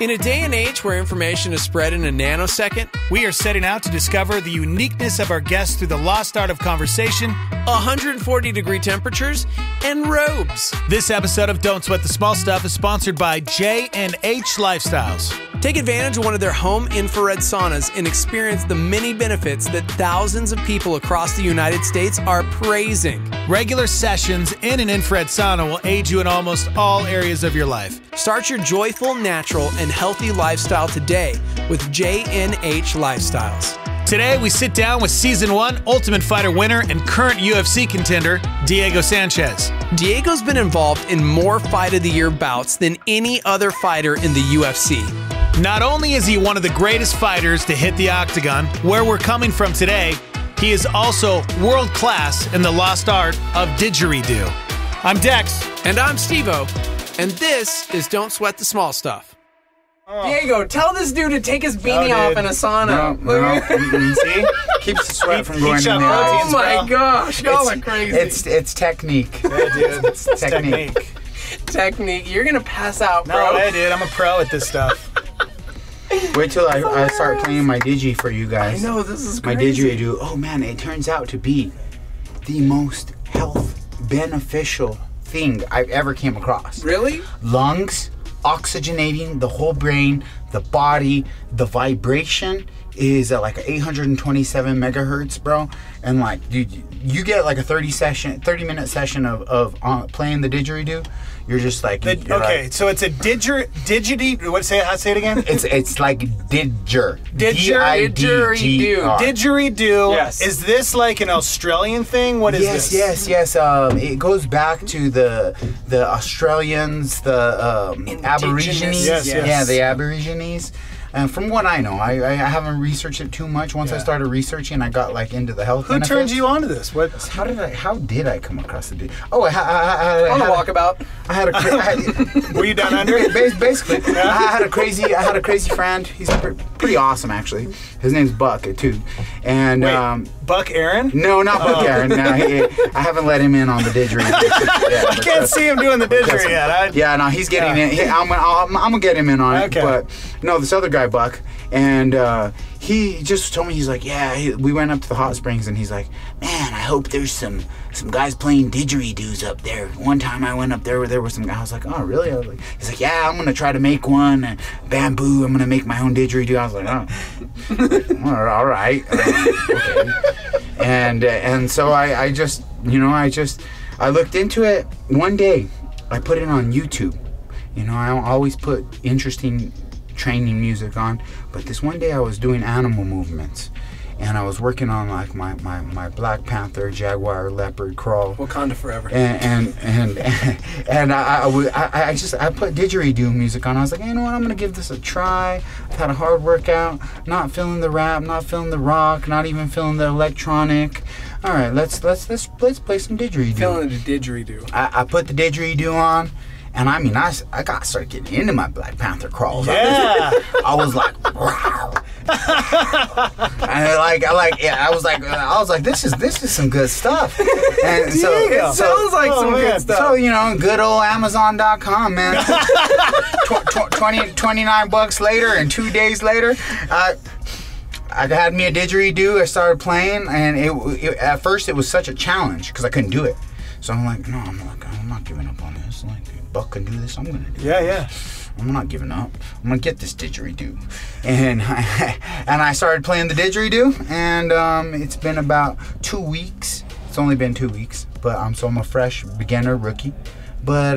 In a day and age where information is spread in a nanosecond, we are setting out to discover the uniqueness of our guests through the lost art of conversation, 140-degree temperatures, and robes. This episode of Don't Sweat the Small Stuff is sponsored by J&H Lifestyles. Take advantage of one of their home infrared saunas and experience the many benefits that thousands of people across the United States are praising. Regular sessions in an infrared sauna will aid you in almost all areas of your life. Start your joyful, natural, and healthy lifestyle today with J&H Lifestyles. Today, we sit down with Season 1 Ultimate Fighter winner and current UFC contender, Diego Sanchez. Diego's been involved in more Fight of the Year bouts than any other fighter in the UFC. Not only is he one of the greatest fighters to hit the octagon, where we're coming from today, he is also world class in the lost art of didgeridoo. I'm Dex. And I'm Steve-O. And this is Don't Sweat the Small Stuff. Diego, tell this dude to take his beanie off in a sauna. No. See? Keeps the sweat from going in the eyes. Oh my gosh, y'all are crazy. It's technique. Yeah, dude. It's technique. Technique. You're going to pass out, bro. No, hey, dude. I'm a pro at this stuff. Wait till I start playing my digi for you guys. I know, this is my crazy. didgeridoo. Oh man, it turns out to be the most health beneficial thing I've ever came across. Really? Lungs, oxygenating the whole brain, the body, the vibration is at like 827 megahertz, bro. And like, dude, you get like a 30-minute session of playing the didgeridoo. You're just like, so it's a didgeridoo. How say it again? It's like didger. Didgeridoo. Didgeridoo. Yes. Is this like an Australian thing? What is this? Yes. It goes back to the Australians, the Aborigines. Yes. Yeah, the Aborigines. And from what I know, I haven't researched it too much. Once I started researching, I got like into the health benefits. Who turned you onto this? How did I come across it? On a walkabout. Were you down under? Basically, I had a crazy friend. He's pretty awesome, actually. His name's Buck too. And wait, Buck Aaron? No, not Buck Aaron. No, I haven't let him in on the didgeridoo. I can't see him doing the didgeridoo yet. No, he's getting in. I'm gonna get him in on it. But no, this other guy, Buck, and he just told me, he's like, we went up to the hot springs, and he's like, man, I hope there's some guys playing didgeridoos up there. One time I went up there were some guys. I was like, oh really? He's like, yeah, I'm gonna try to make one. And bamboo, I'm gonna make my own didgeridoo. I was like, oh, all right, okay. And so I just I looked into it one day. I put it on YouTube. I always put interesting training music on, but this one day I was doing animal movements, and I was working on like my Black Panther, Jaguar, Leopard, crawl, Wakanda forever, and I put didgeridoo music on. I was like, you know what, I'm gonna give this a try. I've had a hard workout, not feeling the rap, not feeling the rock, not even feeling the electronic. All right, let's play some didgeridoo. Feeling the didgeridoo. I put the didgeridoo on. And I mean, I got to start getting into my Black Panther crawls. Yeah. I was like, wow. And I was like, this is some good stuff. And so it sounds like some good stuff. So good old Amazon.com, man. $29 later, and 2 days later, I had me a didgeridoo. I started playing, and it at first it was such a challenge because I couldn't do it. So I'm like, no, I'm not giving up on this. Like, Buck can do this, I'm gonna do it. Yeah. I'm not giving up. I'm gonna get this didgeridoo. And I started playing the didgeridoo, and it's been about 2 weeks. It's only been 2 weeks, but I'm a fresh beginner rookie. But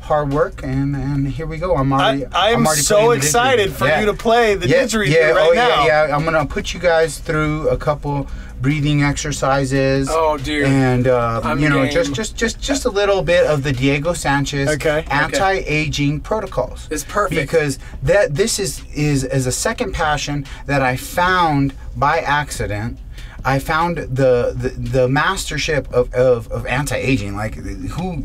hard work, and here we go. I'm already so excited for you to play the didgeridoo right now. Yeah. I'm gonna put you guys through a couple breathing exercises. Oh, dude. And just a little bit of the Diego Sanchez anti-aging protocols. It's perfect because this is a second passion that I found by accident. I found the mastership of anti-aging, like who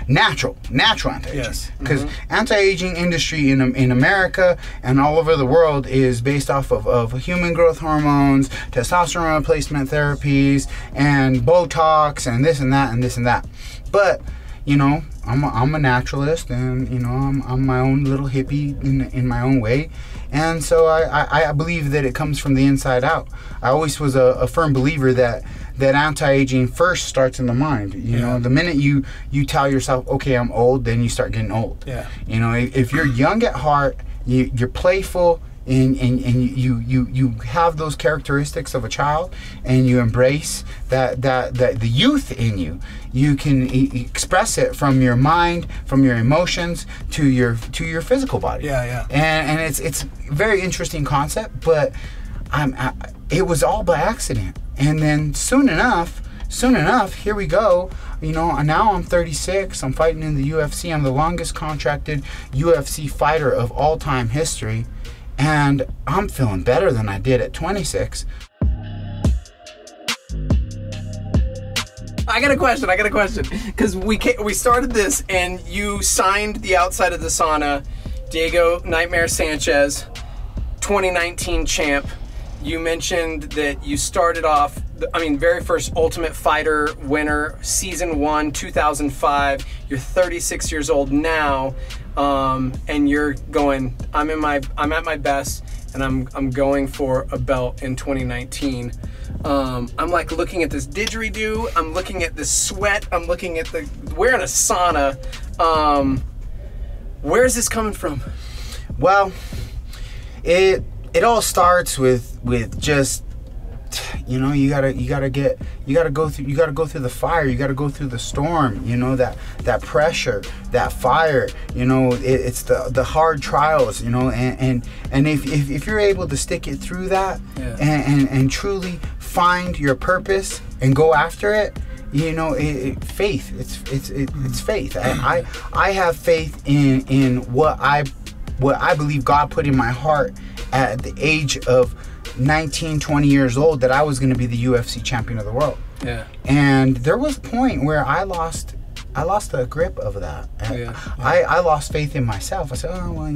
natural anti-aging. Yes. Because anti-aging industry in America and all over the world is based off of human growth hormones, testosterone replacement therapies, and Botox, and this and that and this and that. But I'm a naturalist, and you know, I'm my own little hippie in my own way, and so I believe that it comes from the inside out. I always was a firm believer that anti-aging first starts in the mind. You know, the minute you tell yourself, okay, I'm old, then you start getting old. Yeah. You know, if you're young at heart, you're playful, and you have those characteristics of a child, and you embrace that the youth in you. You can express it from your mind, from your emotions to your physical body. Yeah. And it's a very interesting concept, but it was all by accident. And then soon enough, here we go. You know, now I'm 36. I'm fighting in the UFC. I'm the longest contracted UFC fighter of all time history. And I'm feeling better than I did at 26. I got a question. Because we started this and you signed the outside of the sauna, Diego Nightmare Sanchez, 2019 champ. You mentioned that you started off, very first Ultimate Fighter winner, season 1, 2005. You're 36 years old now, and you're going, I'm at my best, and I'm going for a belt in 2019. I'm like looking at this didgeridoo, I'm looking at this sweat, I'm looking at we're in a sauna. Where is this coming from? Well, it all starts with just, you know, you gotta go through the fire, you gotta go through the storm, you know, that pressure, that fire, you know, it's the hard trials, you know, and if you're able to stick it through that, and truly find your purpose and go after it, you know, faith, it's faith. I have faith in what I believe God put in my heart at the age of 19, 20 years old, that I was going to be the UFC champion of the world. Yeah. And there was a point where I lost the grip of that. I lost faith in myself. I said, oh, well,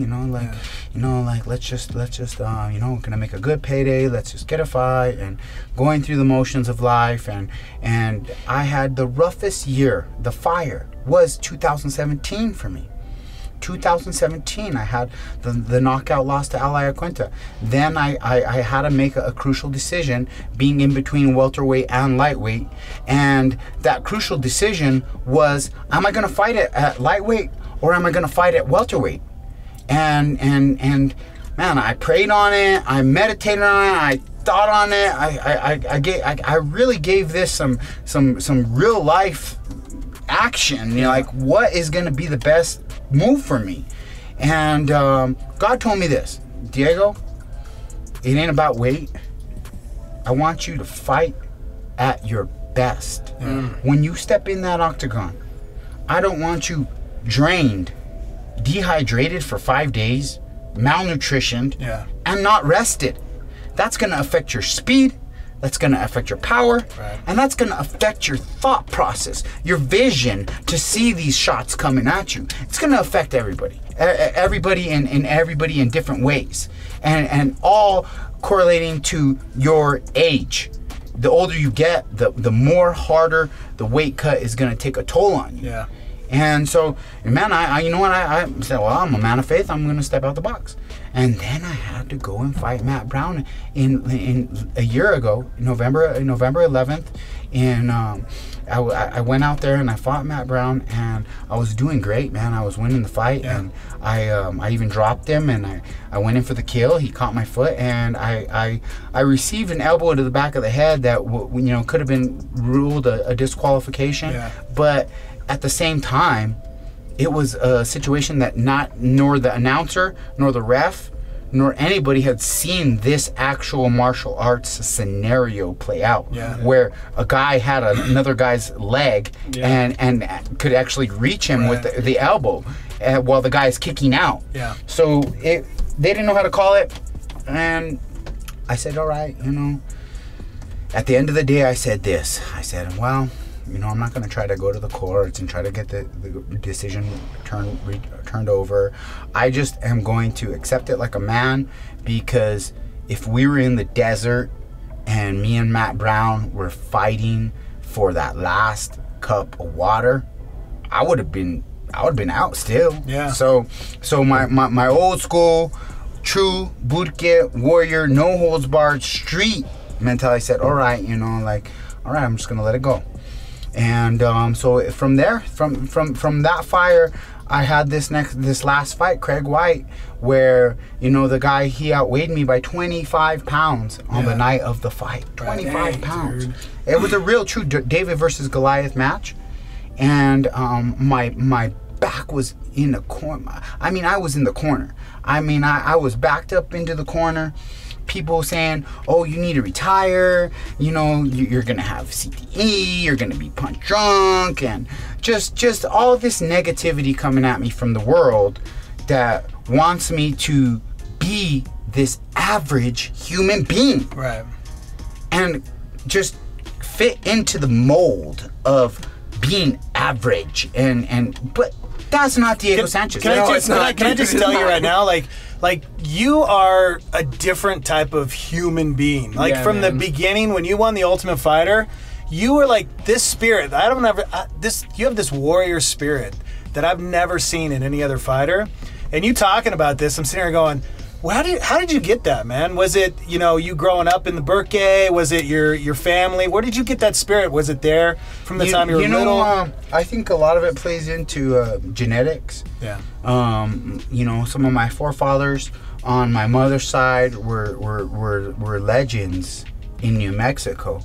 let's just gonna make a good payday. Let's just get a fight, and going through the motions of life. And I had the roughest year. The fire was 2017 for me. 2017, I had the knockout loss to Al Iaquinta. Then I had to make a crucial decision, being in between welterweight and lightweight. And that crucial decision was, am I going to fight it at lightweight or am I going to fight at welterweight? And man, I prayed on it, I meditated on it, I thought on it. I really gave this some real life action. You know, like, what is going to be the best move for me? And God told me this, Diego, it ain't about weight. I want you to fight at your best. When you step in that octagon, I don't want you drained, dehydrated for 5 days, malnutritioned, and not rested. That's going to affect your speed. That's going to affect your power, and that's going to affect your thought process, your vision to see these shots coming at you. It's going to affect everybody in different ways, and all correlating to your age. The older you get, the more harder the weight cut is going to take a toll on you. Yeah. And so, man, I you know what? I said, well, I'm a man of faith. I'm going to step out the box. And then I had to go and fight Matt Brown in a year ago, November 11th. And I went out there and I fought Matt Brown, and I was doing great, man. I was winning the fight, and I even dropped him, and I went in for the kill. He caught my foot, and I received an elbow to the back of the head that could have been ruled a disqualification, but at the same time, it was a situation that nor the announcer, nor the ref, nor anybody had seen this actual martial arts scenario play out, where a guy had another guy's leg and could actually reach him with the elbow while the guy is kicking out. Yeah. So they didn't know how to call it, and I said, all right, At the end of the day, I said this. I said, well, I'm not going to try to go to the courts and try to get the decision turned over. I just am going to accept it like a man, because if we were in the desert and me and Matt Brown were fighting for that last cup of water, I would have been I would have been out still. Yeah. So my old school, true Burke warrior, no holds barred street mentality said, all right, you know, like, all right, I'm just gonna let it go. And so from there, from that fire, I had this last fight, Craig White, where, you know, the guy, he outweighed me by 25 pounds on the night of the fight. 25 pounds. Dude. It was a real true David versus Goliath match. And my back was in the corner. I mean, I was in the corner. I mean, I was backed up into the corner. People saying, oh, you need to retire, you know, you're gonna have CTE, you're gonna be punch drunk, and just all this negativity coming at me from the world that wants me to be this average human being. Right. And just fit into the mold of being average. But that's not Diego Sanchez. Can I just tell you right now, like you are a different type of human being. Like from the beginning, when you won the Ultimate Fighter, you were like this spirit. You have this warrior spirit that I've never seen in any other fighter. And you talking about this, I'm sitting here going, well, how did you get that, man? Was it, you know, you growing up in the Burke? Was it your family? Where did you get that spirit? Was it there from the time you were little? I think a lot of it plays into genetics. Yeah. You know, some of my forefathers on my mother's side were legends in New Mexico,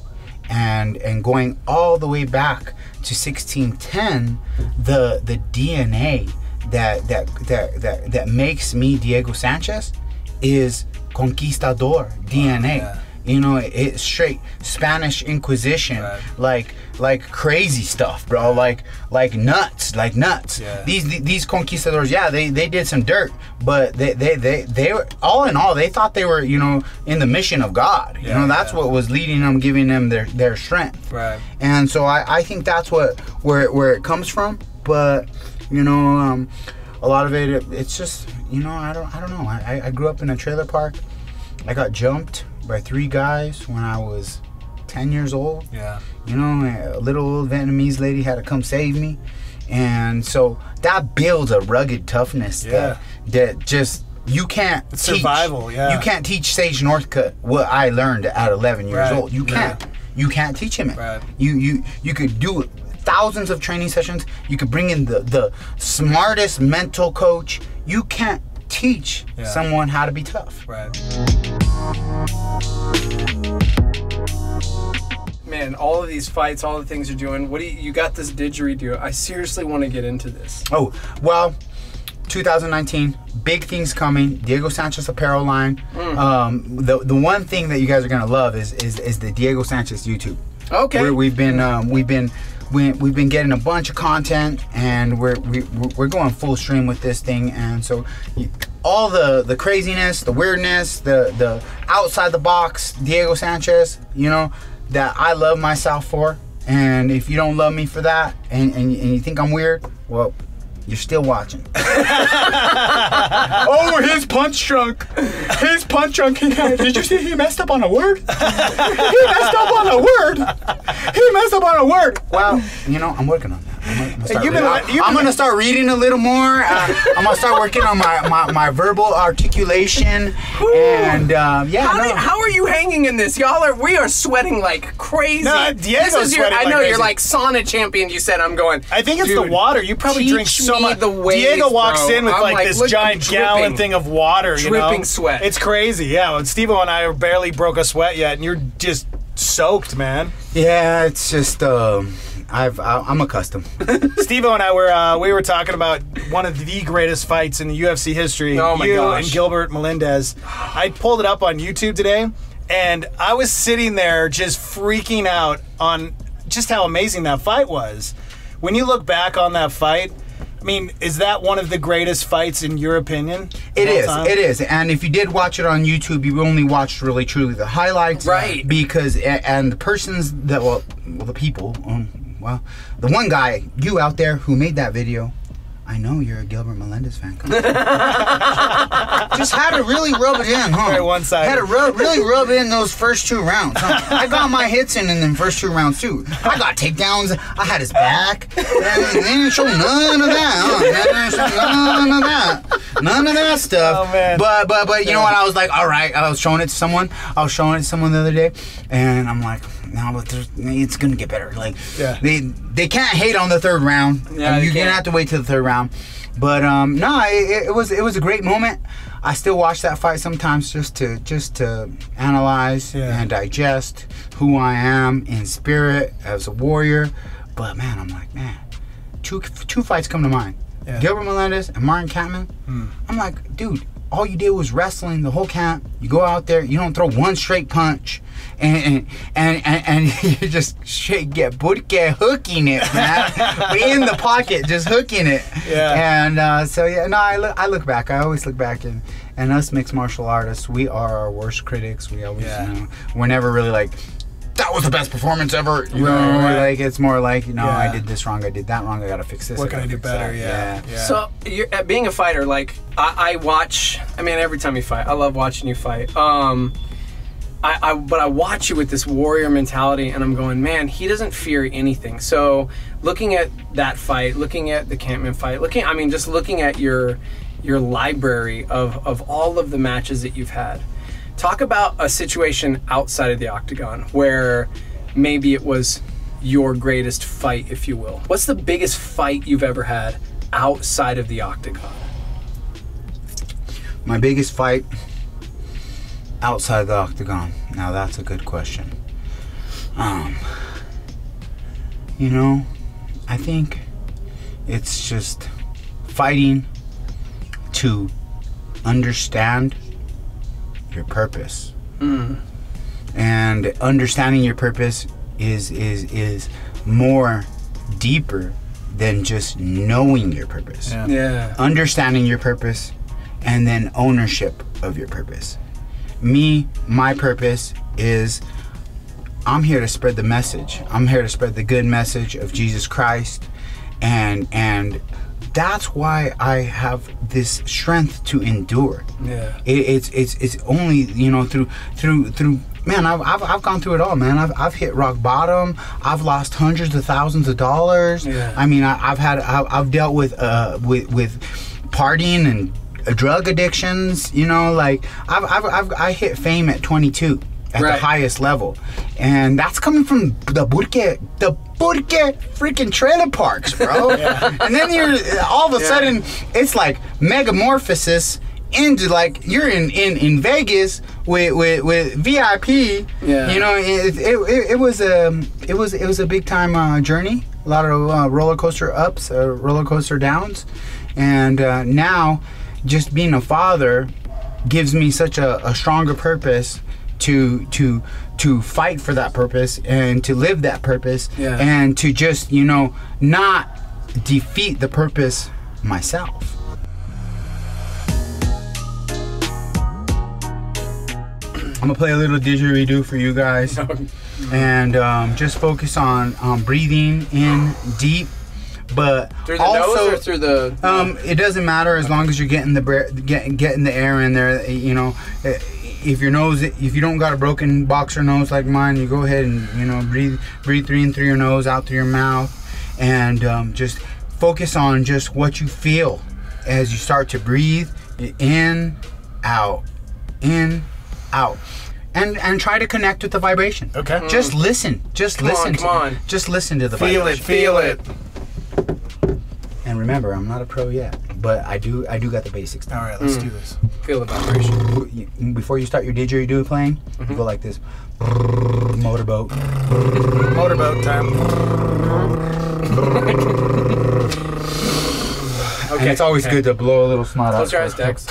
and going all the way back to 1610, the DNA that makes me Diego Sanchez is conquistador DNA. Yeah. You know, it's straight Spanish Inquisition, like crazy stuff, bro. Like nuts. Yeah. These conquistadors, yeah, they did some dirt, but they were, all in all, they thought they were, you know, in the mission of God. You know, that's what was leading them, giving them their strength. Right. And so I think that's where it comes from. But you know, a lot of it's just, you know, I don't know. I grew up in a trailer park. I got jumped by 3 guys when I was 10 years old. Yeah. You know, a little old Vietnamese lady had to come save me. And so that builds a rugged toughness that just, you can't teach. Survival, yeah. You can't teach Sage Northcutt what I learned at 11 years old. You can't. Yeah. You can't teach him it. Right. You could do thousands of training sessions. You could bring in the smartest mental coach. You can't teach someone how to be tough. Right. Man, all of these fights, all the things you're doing, you got this didgeridoo. I seriously want to get into this. Oh, well, 2019, big things coming. Diego Sanchez apparel line. The one thing that you guys are gonna love is the Diego Sanchez YouTube. Okay. We've been getting a bunch of content, and we're going full stream with this thing. And so all the craziness, the weirdness, the outside the box Diego Sanchez, you know, that I love myself for. And if you don't love me for that, and you think I'm weird, well, you're still watching. Oh, his punch drunk. His punch drunk. Did you see he messed up on a word? He messed up on a word. He messed up on a word. Well, you know, I'm working on that. I'm gonna start reading a little more. I'm gonna start working on my verbal articulation. And how are you hanging in this? We are sweating like crazy. No, Diego's sweating. I know like you're like sauna champion. You said I'm going. I think it's the water. You probably drink so much. Diego walks in with this giant gallon thing of water. Dripping sweat. It's crazy. Yeah, Steve-O and I barely broke a sweat yet, and you're just soaked, man. Yeah, it's just I'm accustomed. Steve-O and I we were talking about one of the greatest fights in the UFC history. Oh my gosh. And Gilbert Melendez. I pulled it up on YouTube today, and I was sitting there just freaking out on just how amazing that fight was. When you look back on that fight, I mean, is that one of the greatest fights in your opinion? It is. And if you did watch it on YouTube, you only watched really truly the highlights. Right. Because, and the persons that, the people, well, the one guy, you out there who made that video, I know you're a Gilbert Melendez fan. Just had to really rub it in, huh? Very one-sided. Had to really rub in those first 2 rounds. Huh? I got my hits in them first 2 rounds too. I got takedowns. I had his back. They didn't show none of that. Huh? None of that stuff. Oh, man. But you know what? I was like, all right. I was showing it to someone. The other day, and I'm like, no, but it's gonna get better. Like, they can't hate on the 3rd round. Yeah, you're gonna have to wait till the 3rd round. But no, it was a great moment. I still watch that fight sometimes just to analyze and digest who I am in spirit as a warrior. But man, I'm like, man, two fights come to mind. Yeah. Gilbert Melendez and Martin Kampmann. I'm like, dude, all you did was wrestling the whole camp. You go out there, you don't throw one straight punch, and you just get hooking it, man. In the pocket, just hooking it. Yeah. And so yeah, no, I look back. I always look back, and us mixed martial artists, we are our worst critics. We always, we're never really like, that was the best performance ever. You know, like it's more like, I did this wrong, I did that wrong, I gotta fix this. What can I do better? Yeah. So, being a fighter, like I watch. I mean, every time you fight, I love watching you fight. But I watch you with this warrior mentality, and I'm going, man, he doesn't fear anything. So, looking at that fight, looking at the Kampmann fight, just looking at your library of all of the matches that you've had. Talk about a situation outside of the octagon where maybe it was your greatest fight, if you will. What's the biggest fight you've ever had outside of the octagon? My biggest fight outside the octagon. Now that's a good question. I think it's just fighting to understand your purpose. And understanding your purpose is more deeper than just knowing your purpose. Understanding your purpose and then ownership of your purpose. My purpose is, I'm here to spread the message. I'm here to spread the good message of Jesus Christ, and that's why I have this strength to endure. It's only through man. I've gone through it all, man. I've hit rock bottom. I've lost hundreds of thousands of dollars. I mean, I've dealt with partying and drug addictions. Like I hit fame at 22. At the highest level, and that's coming from the Burke freaking trailer parks, bro. And then you're all of a sudden it's like megamorphosis into like you're in Vegas with VIP. It was a big time journey. A lot of roller coaster ups, roller coaster downs, and now just being a father gives me such a stronger purpose to fight for that purpose and to live that purpose and to just not defeat the purpose myself. I'm gonna play a little didgeridoo for you guys and just focus on breathing in deep, but through the also, nose or through the it doesn't matter as long as you're getting the air in there. If you don't got a broken boxer nose like mine, you go ahead and breathe in through your nose, out through your mouth, and just focus on just what you feel as you start to breathe in, out, and try to connect with the vibration. Okay. Just listen. Just listen to the vibration. Feel it. And remember, I'm not a pro yet, but I do got the basics down. All right, let's do this. Feel the vibration. Before you start your didgeridoo playing, you go like this. Motorboat. Motorboat time. And it's always good to blow a little snot out. Close your eyes, Dex.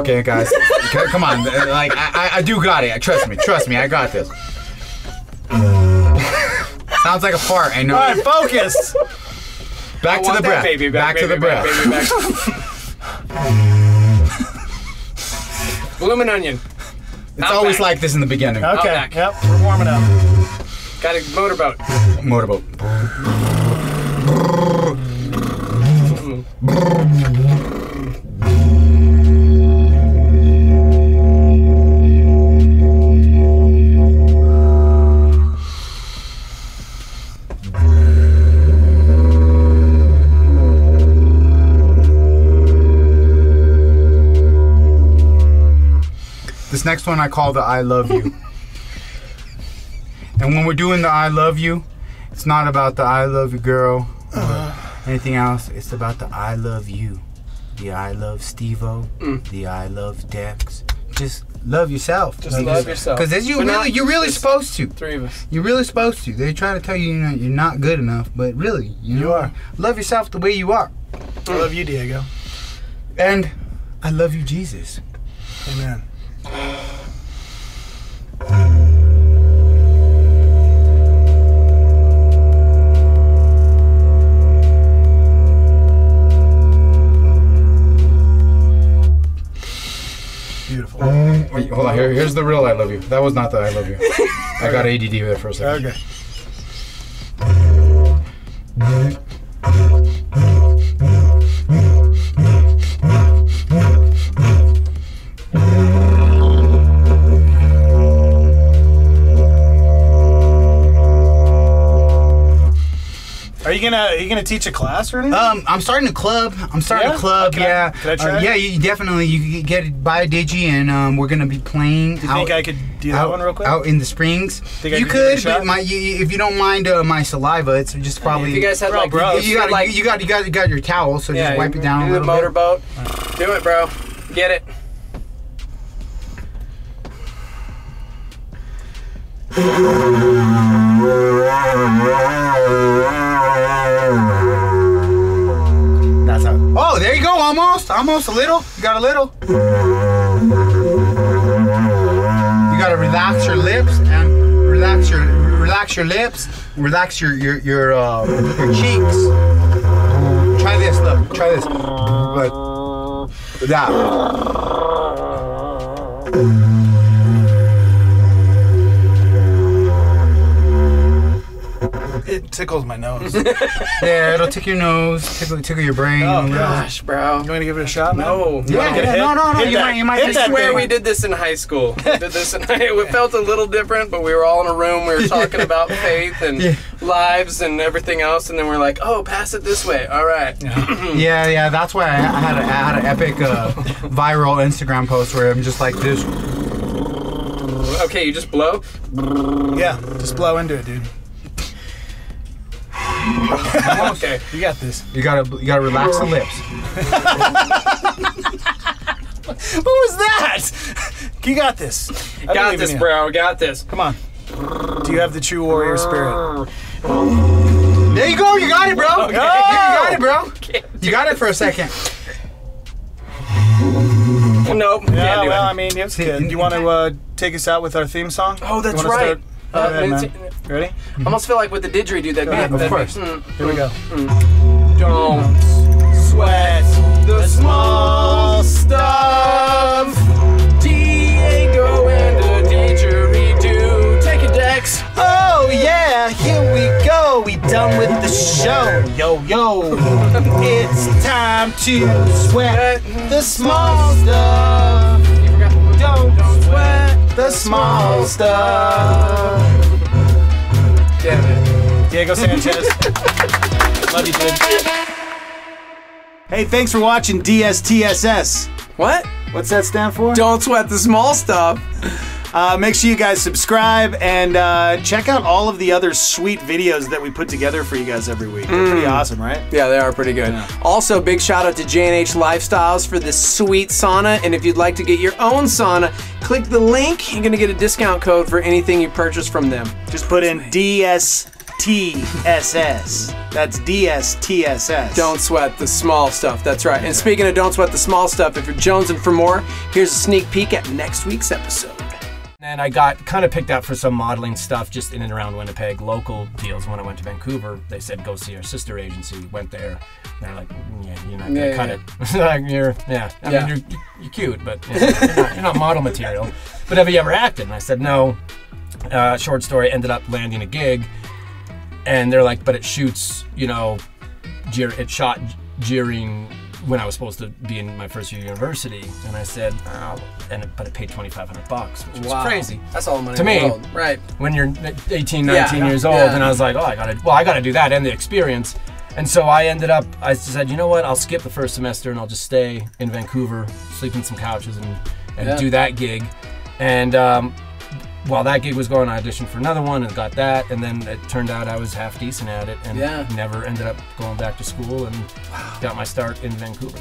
Okay, guys. Come on. Like, I do got it. Trust me. I got this. Sounds like a fart. I know. All right, focus. Back to the breath. Baby, back to the breath. Bloomin' onion. It's always like this in the beginning. Okay. Outback. Yep. We're warming up. Got a motorboat. Motorboat. This next one I call the I love you. And when we're doing the I love you, it's not about the I love you girl or anything else. It's about the I love you. The I love Steve-O. The I love Dex. Just love yourself. Just love yourself. Because you're really supposed to. Three of us. You're really supposed to. They're trying to tell you you're not good enough, but really, you are. Love yourself the way you are. I love you, Diego. And I love you, Jesus. Amen. Beautiful. Wait, hold on. Here's the real I love you. That was not the I love you. I got ADD there for a second. Okay. Are you gonna teach a class or anything? I'm starting a club. Can I try? Yeah, you definitely. You can get buy a digi, and we're gonna be playing. Do you think I could do that one real quick? Out in the Springs. Think you I could could, but if you don't mind my saliva, it's just probably. If you guys had you got your towel, so just wipe it down a do little the motorboat. Do it, bro. Get it. That's how. Oh, there you go. Almost a little. You got a little. You gotta relax your lips and relax your lips. Relax your cheeks. Try this. Look. Try this. Like that. It tickles my nose. Yeah, it'll tickle your nose, tickle your brain. Oh Gosh, bro. You want to give it a shot, man? No. No. You might. I swear we did this in high school. It felt a little different, but we were all in a room. We were talking about faith and lives and everything else, and then we're like, "Oh, pass it this way." All right. Yeah. That's why I had an epic viral Instagram post where I'm just like this. Okay, you just blow. Yeah, just blow into it, dude. Okay, you got this. You gotta relax the lips. What was that? You got this. Got this, bro. Got this. Come on. Do you have the true warrior spirit? There you go. You got it, bro. Oh! You got it, bro. You got it for a second. Nope. Yeah, well, I mean, it's good. Do you want to take us out with our theme song? Oh, that's right. Go ahead, man. Ready? I almost feel like with the didgeridoo that Of course. Here we go. Don't sweat the small stuff. Diego and the didgeridoo. Take it, Dex. Oh yeah, here we go. We done with the show. Yo. It's time to sweat the small stuff. Don't sweat the small stuff. Damn it. Diego Sanchez. Love you, dude. Hey, thanks for watching DSTSS. What? What's that stand for? Don't sweat the small stuff. Make sure you guys subscribe and check out all of the other sweet videos that we put together for you guys every week. They're pretty awesome, right? Yeah, they are pretty good. Yeah. Also, big shout out to J&H Lifestyles for this sweet sauna. And if you'd like to get your own sauna, click the link. You're going to get a discount code for anything you purchase from them. Just put in DSTSS. DSTSS. That's DSTSS. Don't sweat the small stuff. That's right. And speaking of don't sweat the small stuff, if you're jonesing for more, here's a sneak peek at next week's episode. And I got kind of picked out for some modeling stuff just in and around Winnipeg, local deals. When I went to Vancouver, they said, go see our sister agency. Went there. They're like, yeah, you're not going to cut it. Like, I mean, you're cute, but you're not model material. But have you ever acted? And I said, no. Short story, ended up landing a gig. And they're like, but it shoots, it shot during when I was supposed to be in my first year of university. And I said, but it paid $2,500, which was crazy. That's all the money to in me, the world. Right. When you're 18, 19 years old, and I was like, I gotta do that and the experience. And so I said, you know what, I'll skip the first semester and I'll just stay in Vancouver, sleep in some couches and do that gig. And while that gig was going, I auditioned for another one and got that, and then it turned out I was half decent at it and never ended up going back to school and got my start in Vancouver.